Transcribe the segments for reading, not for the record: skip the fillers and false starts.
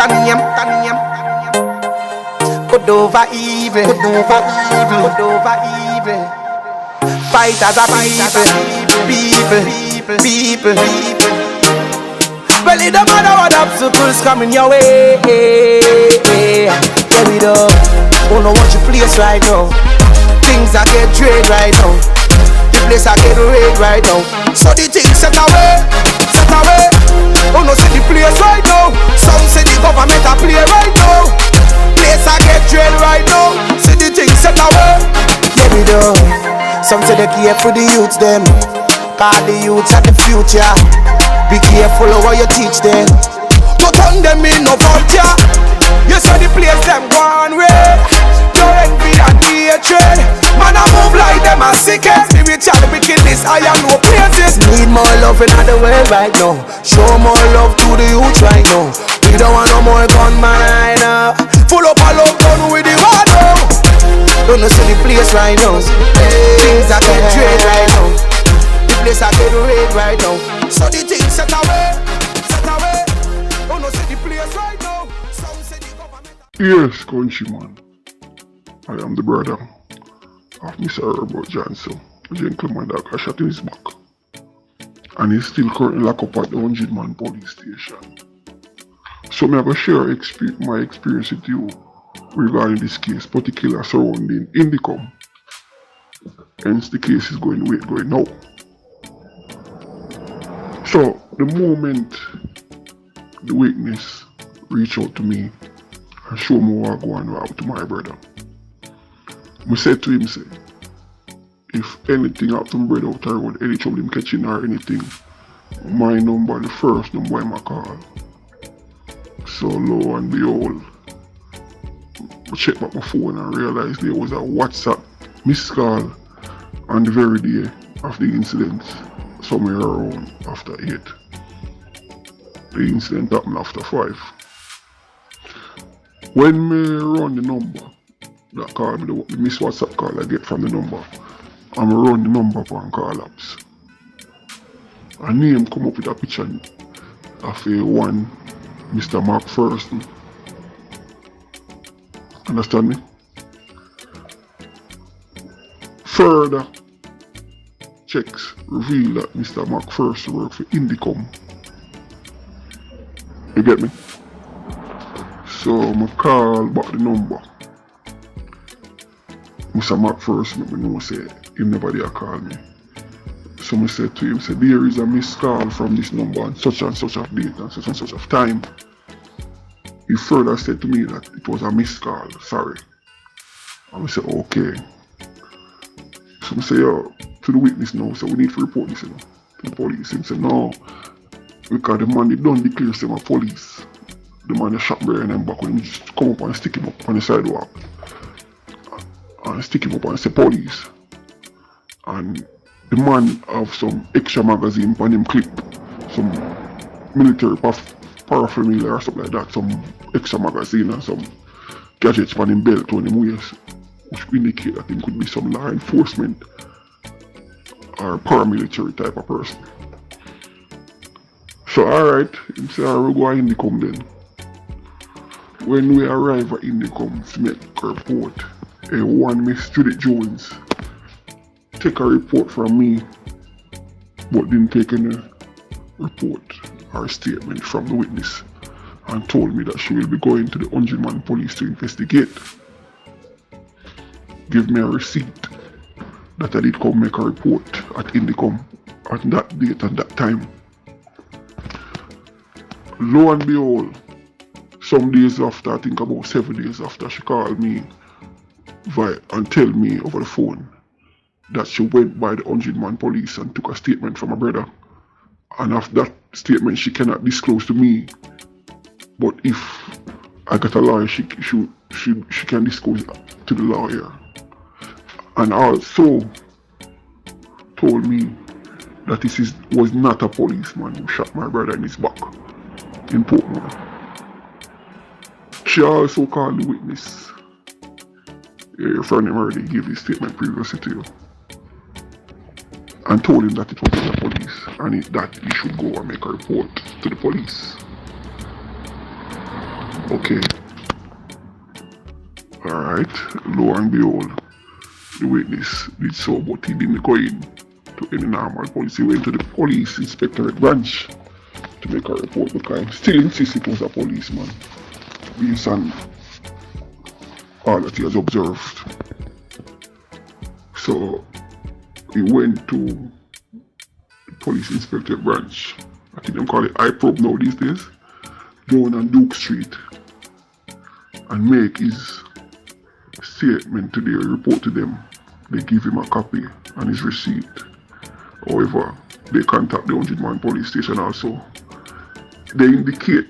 Tanium. Good over evil. Fighters are people. Well, it don't matter what obstacles coming your way. Get it up. Oh no, watch your place right now. Things are get trade right now. The place I get raid right now. So the things set away. Oh no, see the place right now. Some say the government a play right now. Place I get trade right now. See the things set away. Get it up. Some say they care for the youths them. Cause the youths are the future. Be careful of what you teach them. Don't turn them in no vulture. You saw the place them one way. No envy and hatred. Man I move like them a sick. Spiritual wickedness I am no places. Need more love in the world right now. Show more love to the youth right now. We don't want no more gunman. Full up a love gun with the war now. Don't know see the place right now. Things are get trade right now. The place I get raid right now. So the things set away. Don't know see the place right now. Some say the government. Yes, countryman. I am the brother of Mr. Robert Johnson, a gentleman that got shot in his back. And he's still currently locked up at the 100-man police station. So I'm going to share my experience with you regarding this case, particularly surrounding Indicom. Hence the case is going now. So the moment the witness reached out to me and showed me what going on to my brother, I said to him, if anything happens to my brother out there, with any trouble him catching or anything, my number, the first number I call. So lo and behold, I checked back my phone and realized there was a WhatsApp missed call on the very day of the incident, somewhere around after 8. The incident happened after 5. When me run the number, that call me, the missed WhatsApp call I get from the number, and I run the number upon call apps. A name come up with a picture of one Mr. Mark Thurston. Understand me? Further checks reveal that Mr. Mark Thurston worked for Indicom. You get me? So I call back the number. Mr. Mark Thurston, I know say him nobody a call me. So I said to him, there is a missed call from this number on such and such of date and such of time. He further said to me that it was a missed call, sorry. And I said, okay. So I said, to the witness now, so we need to report this to the police. He said, no, because the man don't declare him a police. The man shot Brian and back when he just come up and stick him up on the sidewalk. And stick him up and say police. And the man have some extra magazine on him clip, some military paraphernalia or something like that, some extra magazine and some gadgets on him belt on him waist, which indicate that he could be some law enforcement or paramilitary type of person. So alright, he said, we'll go to Indicom then. When we arrive at Indicom to make a report, one Miss Judith Jones take a report from me, but didn't take any report or statement from the witness, and told me that she will be going to the 100-man police to investigate. Give me a receipt that I did come make a report at Indicom at that date and that time. Lo and behold, some days after, I think about 7 days after, she called me and tell me over the phone that she went by the 100-man police and took a statement from her brother. And after that statement, she cannot disclose to me. But if I got a lawyer, she can disclose to the lawyer. And also told me that this was not a policeman who shot my brother in his back in PORTMORE. She also called the witness. Your friend already gave his statement previously to you, and told him that it was the police and that he should go and make a report to the police. Okay. Alright. Lo and behold, the witness did so, but he didn't go in to any normal police. He went to the police inspectorate branch to make a report because he still insists it was a policeman based on all that he has observed. So he went to the police inspectorate branch. I think they call it iProbe now these days, down on Duke Street, and make his statement to their report to them. They give him a copy and his receipt. However, they contact the 100-man police station also. They indicate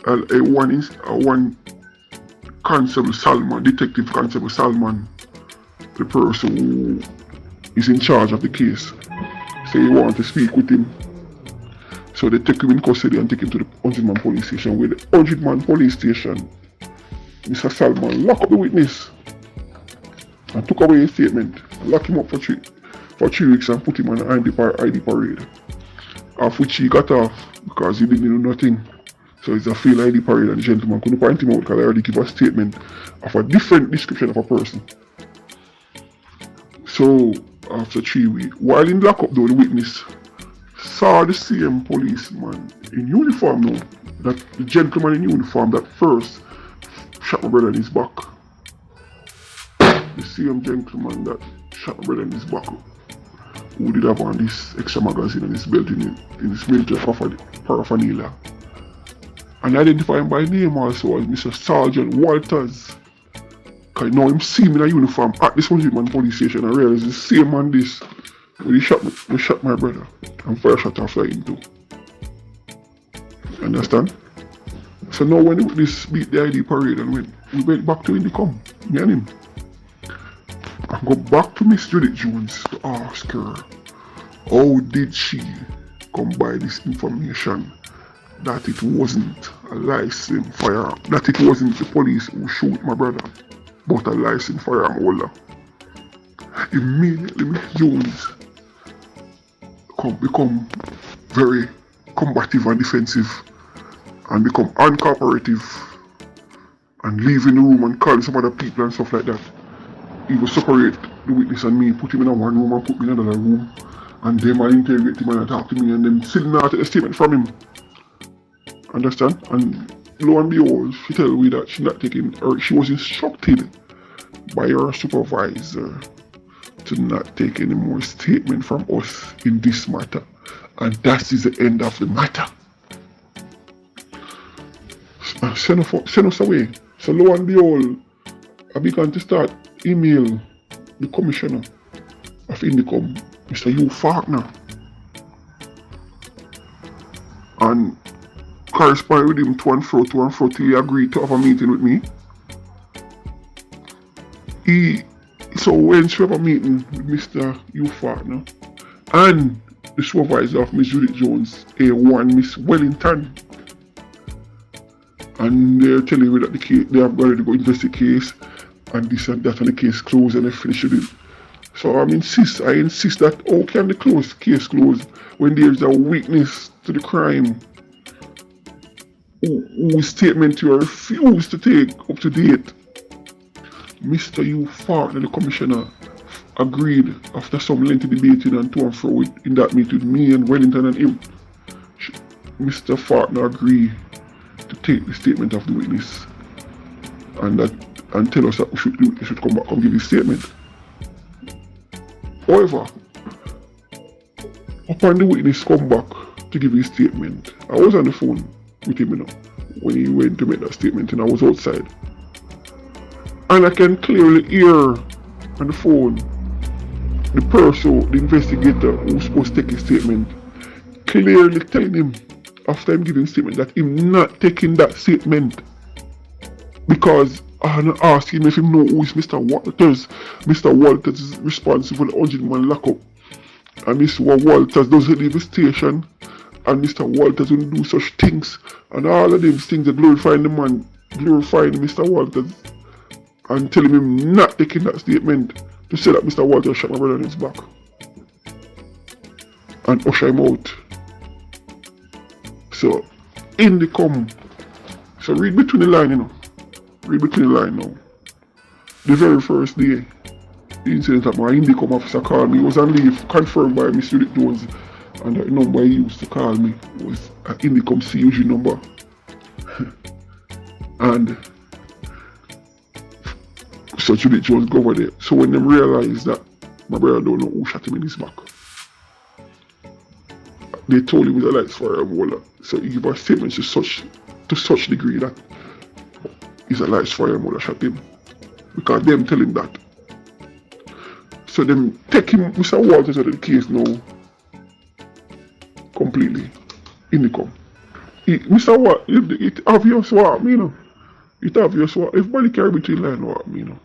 one Constable Salman, Detective Constable Salman, the person who is in charge of the case, say he want to speak with him. So they take him in custody and take him to the 100-man police station. With the 100-man police station, Mr. Salman locked up the witness and took away his statement, locked him up for 3 weeks and put him on an ID parade. After which he got off because he didn't do nothing. So it's a failed ID parade and the gentleman couldn't point him out because I already give a statement of a different description of a person. So after 3 weeks, while in lockup though, the witness saw the same policeman in uniform now, that the gentleman in uniform that first shot my brother in his back. The same gentleman that shot my brother in his back, who did have on this extra magazine and his belt in his military paraphernalia. And identify him by name also as Mr. Sergeant Walters. Because now him see me in a uniform at this 100-man police station and realize the same man this when he shot my brother and fire shot after him too. Understand? So now when this beat the ID parade and we went back to Indicom, me and him. I go back to Miss Judith Jones to ask her how did she come by this information that it wasn't a licensed firearm, that it wasn't the police who shot my brother, but a licensed firearm holder. Immediately Miss Jones become very combative and defensive and become uncooperative and leave in the room and call some other people and stuff like that. He will separate the witness and me, put him in one room and put me in another room, and them I interrogate him and talk to me and them still not take a statement from him. Understand? And lo and behold, she tell me that she was instructed by her supervisor to not take any more statement from us in this matter. And that is the end of the matter. Send us away. So lo and behold, I began to start email the commissioner of Indicom, Mr. Hugh Faulkner, and correspond with him to and fro till he agreed to have a meeting with me. So when she have a meeting with Mr. Hugh Faulkner and the supervisor of Miss Judith Jones, A1 Miss Wellington, and they're telling me that the case, they have already go investigate the case and this and that, and the case closed and they finished with it. So I insist that how can the case close when there is a witness to the crime whose statement you refuse to take up to date. Mr. Hugh Faulkner, the commissioner, agreed after some lengthy debating and to and fro in that meeting with me and Wellington and him. Mr. Faulkner agreed to take the statement of the witness and tell us that we should come back and give his statement. However, upon the witness come back to give his statement, I was on the phone with him, when he went to make that statement, and I was outside. And I can clearly hear on the phone the person, the investigator who's supposed to take his statement, clearly telling him after him giving statement that him not taking that statement because I asked him if he know who is Mr. Walters. Mr. Walters is responsible for the 100-man lockup, and Mr. Walters doesn't leave the station, and Mr. Walters will do such things, and all of these things are glorifying the man, glorifying Mr. Walters, and telling him not taking that statement to say that Mr. Walters shot my brother in his back and usher him out. So Indicom So read between the line, you know. Read between the line now. The very first day, the incident that my Indicom officer called me, he was on leave, confirmed by Mr. Rick Jones, and the number he used to call me was an Indicom CUG number. And so Judith Jones go over there. So when them realized that my brother don't know who shot him in his back, they told him it was a lights fire molar. So he gave a statement to such degree that it's a lights fire molar shot him. Because them tell him that. So them take him, Mr. Walters out of the case now completely. Indicom. Mr. What? It obvious what I mean, you know. It obvious what everybody carry between line what I mean, you know.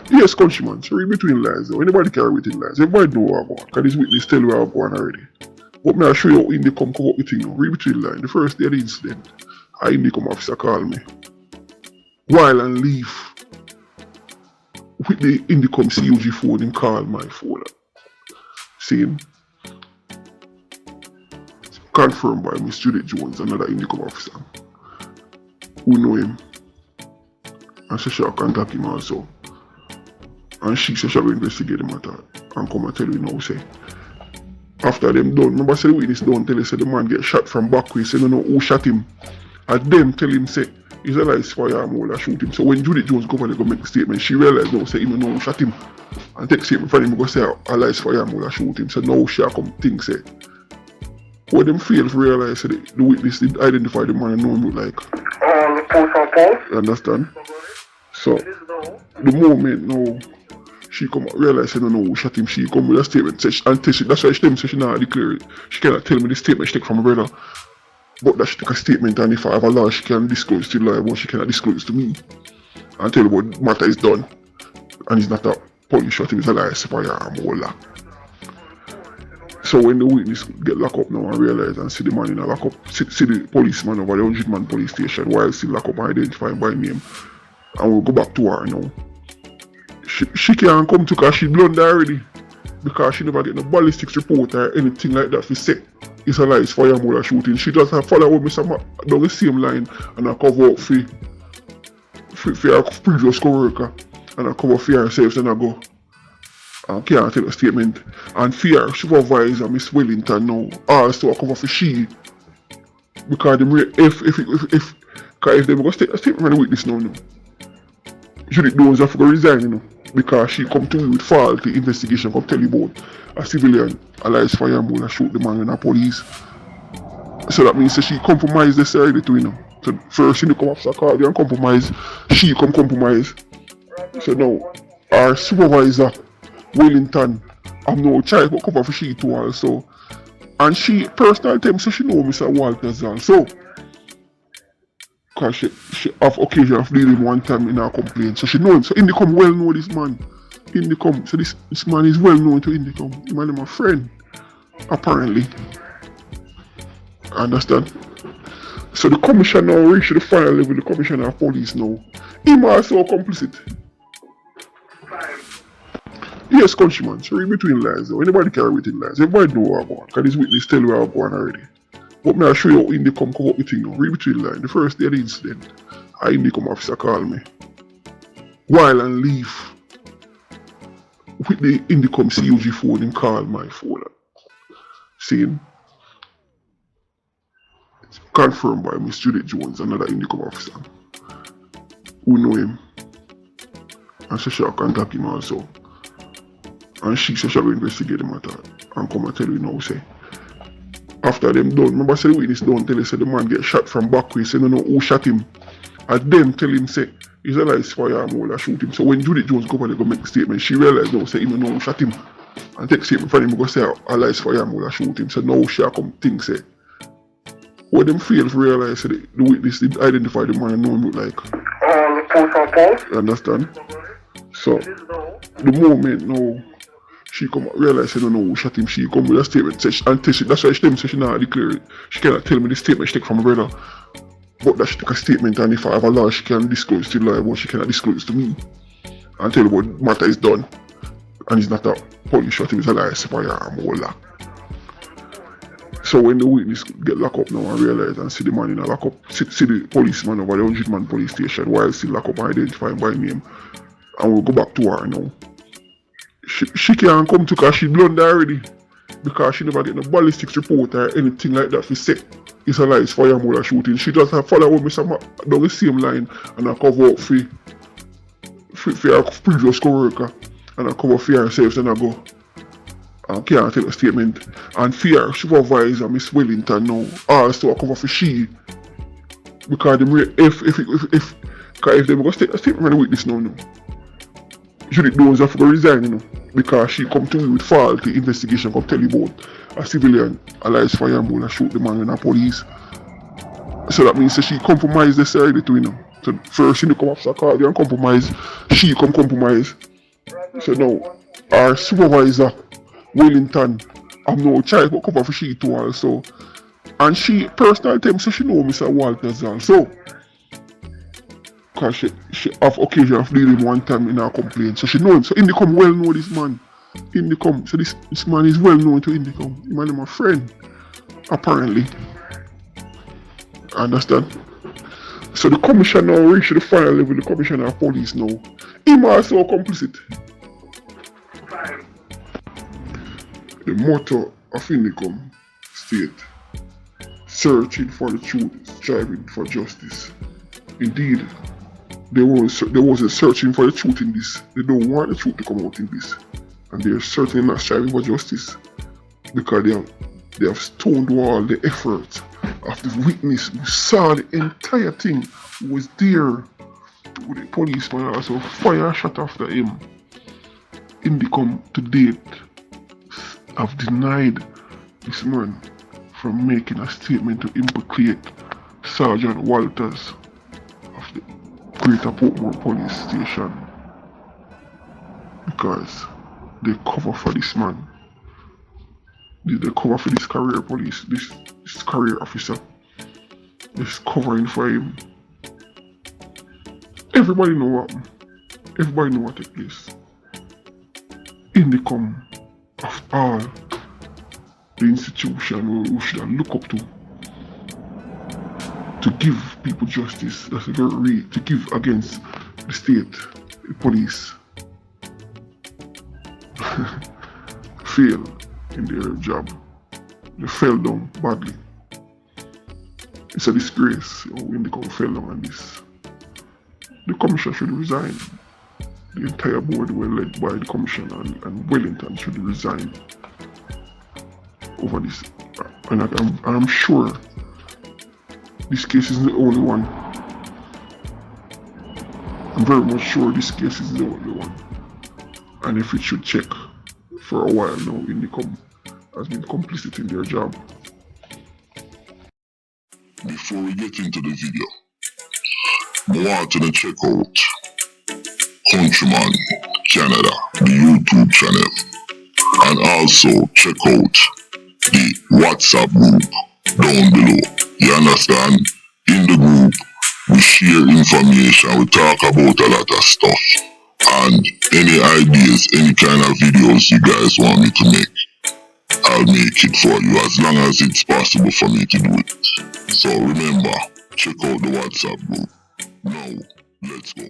Yes, countryman, so read between lines though. Anybody carry between lines. Everybody know what I want, because this witness tell where I'm going already. But me I show you how Indicom come up with thing now. Read between lines. The first day of the incident, a Indicom officer called me while on leave with the Indicom CUG phone and called my phone. Saying confirmed by Miss Judith Jones, another Indicom officer who know him. And so she'll contact him also. And she said she will investigate the matter and come and tell you now, say. After them done, remember I said the witness done tell you say the man get shot from back way, say no know who shot him. And them tell him say it's a lice fire molar shoot him. So when Judith Jones go over there go make the statement, she realized now say he don't know who shot him. And take statement from him go say a lice fire molar shoot him. So now she come think say what them fail to realize say the witness did identify the man and know him look like. You understand? So the moment now she come realize she don't know who shot him, she come with a statement and that's why she tell me she not declare it. She cannot tell me the statement she take from her brother. But that she take a statement and if I have a law she can disclose to the lawyer, but she cannot disclose to me. And tell you what the matter is done. And it's not a police shot him, it's a lice fire and all that. So when the witness get locked up now and realize and see the man in a lock up, see the policeman over the 100-man police station while still lock up and identify him by name. And we'll go back to her now. She can't come to because she blunder already. Because she never get no ballistics report or anything like that to say it's a lice fire molar shooting. She just have follow with me some down the same line and I cover up for her previous co-worker and I cover for herself and I go and can't tell a statement. And for her supervisor, Miss Wellington now also I cover for she because if they go take a statement from the witness now. Judith Jones have to go resign, you know, because she come to me with faulty investigation, come tell you about a civilian, a lice fire molar shoot the man in the police. So that means that she compromised this already too, you know. So first she come officer call you and compromise, she come compromise. So now our supervisor, Wellington, have no choice but cover for she too also. And she personal time so she know Mr. Walters also. Because she have occasion of dealing one time in her complaint. So she know him. So Indicom well know this man. Indicom. So this man is well known to Indicom. He man is my friend. Apparently. Understand? So the commissioner now reached the final level, the commissioner of police now. Him also complicit. Yes, countryman. So read between lines though. Anybody carry between lines. Everybody know where I'm going. Because this witness tell where I'm going already. But may I show you how Indicom come up with thing now. Read between lines. The first day of the incident, a Indicom officer called me while on leave with the Indicom CUG phone and called my phone. Saying confirmed by Miss Judith Jones, another Indicom officer who know him. And so she'll contact him also. And she said she will investigate the matter and come and tell you now, say. After them done, remember I said the witness done tell you say the man get shot from back way, say no know who shot him. And them tell him say it's a lice fire molar shoot him. So when Judith Jones go over there go make the statement, she realized now say he don't know who shot him. And take statement from him go say a lice fire molar shoot him. So now she come think say what them fail to realize say the witness did identify the man and know him look like. You understand? So the moment now she come realize she don't know who shot him, she come with a statement and that's why she tell me she not declare it. She cannot tell me the statement she take from her brother. But that she take a statement, and if I have a law, she can disclose to the lawyer, but she cannot disclose to me. And tell you what the matter is done. And it's not a police shot, it's a license for your arm holder. So when the witness get locked up now and realize and see the man in a lockup, see the policeman over the 100-man police station while still locked up and identify him by name, and we'll go back to her now. She can't come to because she blunder already. Because she never get no ballistics report or anything like that for say it's a license for your mother shooting. She just have follow with me some down the same line and I cover up for her previous co-worker and I cover for herself and I go. I can't take a statement. And for her supervisor, Miss Wellington now, also I cover for she. Because if they go take a statement from the witness now, Judith Jones have to go resign, you know, because she come to me with faulty investigation, come tell you about a civilian, a license for your mother shoot the man in the police. So that means that she compromised this already too, you know. So first she come after call and compromise, she come compromise. So now our supervisor Wellington have no choice but cover for she too also. And she personal time so she know Mr. Walters also. Because she have occasion of dealing one time in her complaint. So she know him. So Indicom well know this man. Indicom. So this man is well known to Indicom. He man is my friend. Apparently. Understand? So the commissioner now reached the final level, the commissioner of police now. Him also complicit. The motto of Indicom state, searching for the truth, striving for justice. Indeed, there was a searching for the truth in this. They don't want the truth to come out in this. And they are certainly not striving for justice. Because they have stonewalled the effort of the witness who saw the entire thing, who was there with the policeman also fire shot after him. Indicom to date have denied this man from making a statement to implicate Sergeant Walters of the Greater Portmore Police Station because they cover for this man. They cover for this career police, this career officer. They're covering for him. Everybody know what happened. Everybody know what took place. Indicom of all the institution we should look up to give people justice. That's a very real to give against the state, the police. Fail in their job. They fell down badly. It's a disgrace. Indicom fell down on this. The commissioner should resign. The entire board were led by the commissioner and Wellington should resign over this. And I'm sure this case isn't the only one. I'm very much sure this case is the only one. And if it should check for a while now, Indicom has been complicit in their job. Before we get into the video, I want you to check out Countryman Canada, the YouTube channel, and also check out the WhatsApp group down below. You understand? In the group, we share information, we talk about a lot of stuff, and any ideas, any kind of videos you guys want me to make, I'll make it for you as long as it's possible for me to do it. So remember, check out the WhatsApp group. Now, let's go.